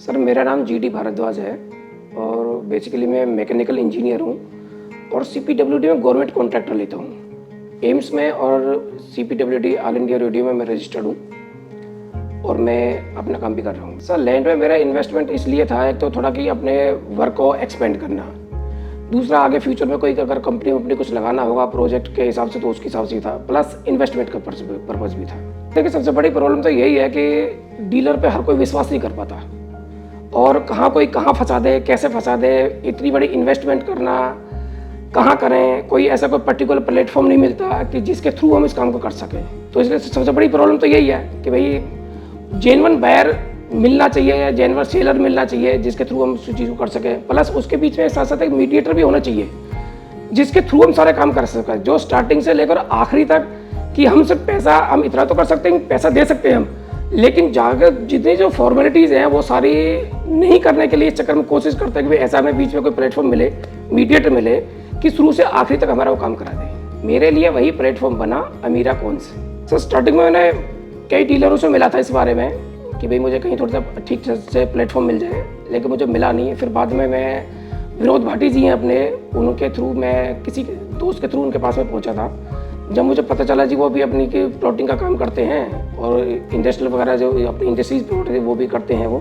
Sir मेरा नाम GD Bhardwaj है और बेसिकली मैं मैकेनिकल इंजीनियर हूँ और सीपीडब्ल्यूडी में गवर्नमेंट कॉन्ट्रैक्टर लेता हूँ एम्स में और सीपीडब्ल्यूडी ऑल इंडिया रेडियो में मैं रजिस्टर्ड हूँ और मैं अपना काम भी कर रहा हूँ। सर लैंड में मेरा इन्वेस्टमेंट इसलिए था, एक तो थोड़ा कि अपने वर्क को एक्सपेंड करना, दूसरा आगे फ्यूचर में कोई अगर कंपनी कुछ लगाना होगा प्रोजेक्ट के हिसाब से तो उसके हिसाब से था, प्लस इन्वेस्टमेंट का पर्पज़ भी था। देखिए सबसे बड़ी प्रॉब्लम तो यही है कि डीलर पे हर कोई विश्वास नहीं कर पाता और कहाँ फंसा दे, कैसे फंसा दे, इतनी बड़ी इन्वेस्टमेंट करना कहाँ करें, कोई ऐसा कोई पर्टिकुलर प्लेटफॉर्म नहीं मिलता कि जिसके थ्रू हम इस काम को कर सकें। तो इसलिए सबसे बड़ी प्रॉब्लम तो यही है कि भाई जेन्युइन बायर मिलना चाहिए या जेन्युइन सेलर मिलना चाहिए जिसके थ्रू हम उस चीज़ को कर सकें, प्लस उसके बीच में साथ साथ एक मीडिएटर भी होना चाहिए जिसके थ्रू हम सारे काम कर सकें, जो स्टार्टिंग से लेकर आखिरी तक कि हम सिर्फ पैसा हम इतना तो कर सकते हैं, पैसा दे सकते हैं हम, लेकिन जाकर जितनी जो फॉर्मेलिटीज़ हैं वो सारी नहीं करने के लिए इस चक्कर में कोशिश करते हैं कि ऐसा हमें बीच में कोई प्लेटफॉर्म मिले, मीडिएटर मिले कि शुरू से आखिरी तक हमारा वो काम करा दे। मेरे लिए वही प्लेटफॉर्म बना अमीरा कॉन्स। सर स्टार्टिंग में मैंने कई डीलरों से मिला था इस बारे में कि भाई मुझे कहीं थोड़ा सा ठीक से प्लेटफॉर्म मिल जाए, लेकिन मुझे मिला नहीं। फिर बाद में मैं विनोद भाटी जी हैं अपने, उनके थ्रू मैं किसी दोस्त के थ्रू उनके पास में पहुंचा था। जब मुझे पता चला जी वो भी अपनी की प्लॉटिंग का काम करते हैं और इंडस्ट्रियल वगैरह जो अपनी इंडस्ट्रीज प्लॉट है वो भी करते हैं वो,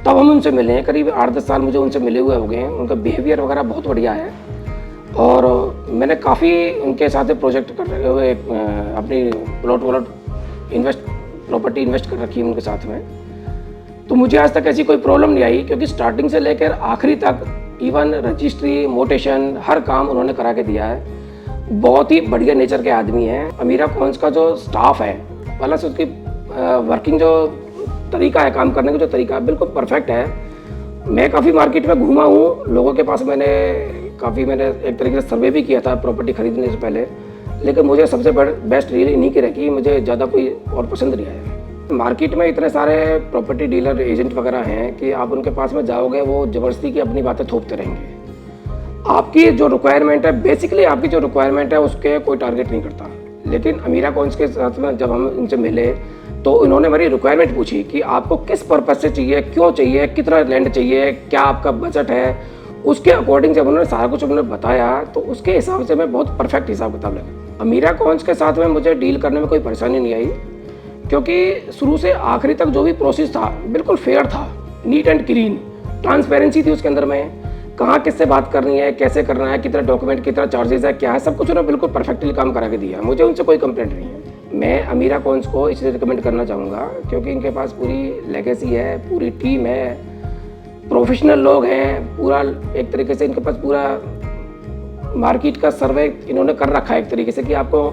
तब हम उनसे मिले हैं। करीब 8-10 साल मुझे उनसे मिले हुए हो गए हैं। उनका बिहेवियर वगैरह बहुत बढ़िया है और मैंने काफ़ी उनके साथ प्रोजेक्ट कर रहे हुए अपनी प्रॉपर्टी इन्वेस्ट कर रखी है उनके साथ में। तो मुझे आज तक ऐसी कोई प्रॉब्लम नहीं आई क्योंकि स्टार्टिंग से लेकर आखिरी तक इवन रजिस्ट्री मोटेशन हर काम उन्होंने करा के दिया है। बहुत ही बढ़िया नेचर के आदमी हैं। अमीरा कॉन्स का जो स्टाफ है प्लस उसकी वर्किंग जो तरीका है, काम करने का जो तरीका है बिल्कुल परफेक्ट है। मैं काफ़ी मार्केट में घूमा हूँ, लोगों के पास मैंने एक तरीके से सर्वे भी किया था प्रॉपर्टी खरीदने से पहले, लेकिन मुझे सबसे बेस्ट रियल इन्हीं की रखी, मुझे ज़्यादा कोई और पसंद नहीं आया। मार्केट में इतने सारे प्रॉपर्टी डीलर एजेंट वगैरह हैं कि आप उनके पास में जाओगे वो ज़बरदस्ती की अपनी बातें थोपते रहेंगे। आपकी जो रिक्वायरमेंट है, बेसिकली आपकी जो रिक्वायरमेंट है उसके कोई टारगेट नहीं करता। लेकिन अमीरा कॉन्स के साथ में जब हम इनसे मिले तो इन्होंने मेरी रिक्वायरमेंट पूछी कि आपको किस पर्पज़ से चाहिए, क्यों चाहिए, कितना लैंड चाहिए, क्या आपका बजट है। उसके अकॉर्डिंग जब उन्होंने सारा कुछ उन्होंने बताया तो उसके हिसाब से मैं बहुत परफेक्ट हिसाब किताब लगा। अमीरा कॉन्स के साथ में मुझे डील करने में कोई परेशानी नहीं आई क्योंकि शुरू से आखिरी तक जो भी प्रोसेस था बिल्कुल फेयर था, नीट एंड क्लीन, ट्रांसपेरेंसी थी उसके अंदर में। कहाँ किससे बात करनी है, कैसे करना है, कितना डॉक्यूमेंट, कितना चार्जेस है, क्या है, सब कुछ उन्होंने बिल्कुल परफेक्टली काम करा के दिया। मुझे उनसे कोई कंप्लेंट नहीं है। मैं अमीरा कॉन्स को इसलिए रिकमेंड करना चाहूँगा क्योंकि इनके पास पूरी लेगेसी है, पूरी टीम है, प्रोफेशनल लोग हैं, पूरा एक तरीके से इनके पास पूरा मार्केट का सर्वे इन्होंने कर रखा है एक तरीके से कि आपको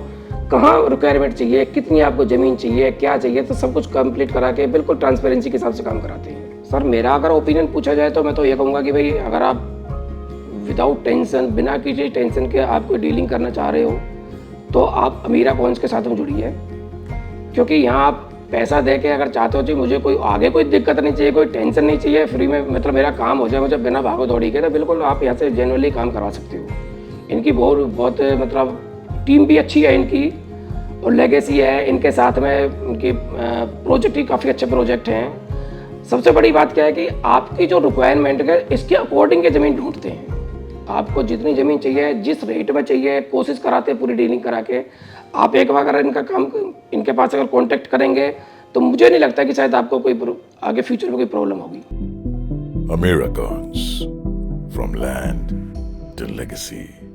कहाँ रिक्वायरमेंट चाहिए, कितनी आपको ज़मीन चाहिए, क्या चाहिए, तो सब कुछ कंप्लीट करा के बिल्कुल ट्रांसपेरेंसी के हिसाब से काम कराते हैं। सर मेरा अगर ओपिनियन पूछा जाए तो मैं तो ये कहूँगा कि भाई अगर आप विदाउट टेंशन, बिना किसी टेंशन के आप कोई डीलिंग करना चाह रहे हो तो आप अमीरा कॉन्स के साथ में जुड़िए, क्योंकि यहाँ आप पैसा दे के अगर चाहते हो कि मुझे कोई आगे कोई दिक्कत नहीं चाहिए, कोई टेंशन नहीं चाहिए, फ्री में मतलब मेरा काम हो जाए मुझे बिना भागो दौड़ी के, तो बिल्कुल आप यहाँ से जेन्युइनली काम करवा सकते हो। इनकी बहुत मतलब टीम भी अच्छी है इनकी और लेगेसी है इनके साथ में। उनकी प्रोजेक्ट ही काफ़ी अच्छे प्रोजेक्ट हैं। सबसे बड़ी बात क्या है कि आपकी जो रिक्वायरमेंट है इसके अकॉर्डिंग के ज़मीन ढूंढते हैं। आपको जितनी ज़मीन चाहिए, जिस रेट में चाहिए, कोशिश कराते हैं पूरी डीलिंग करा के। आप एक बार अगर इनका काम इनके पास अगर कॉन्टेक्ट करेंगे तो मुझे नहीं लगता कि शायद आपको कोई आगे फ्यूचर में कोई प्रॉब्लम होगी। Amiracons, from land to legacy.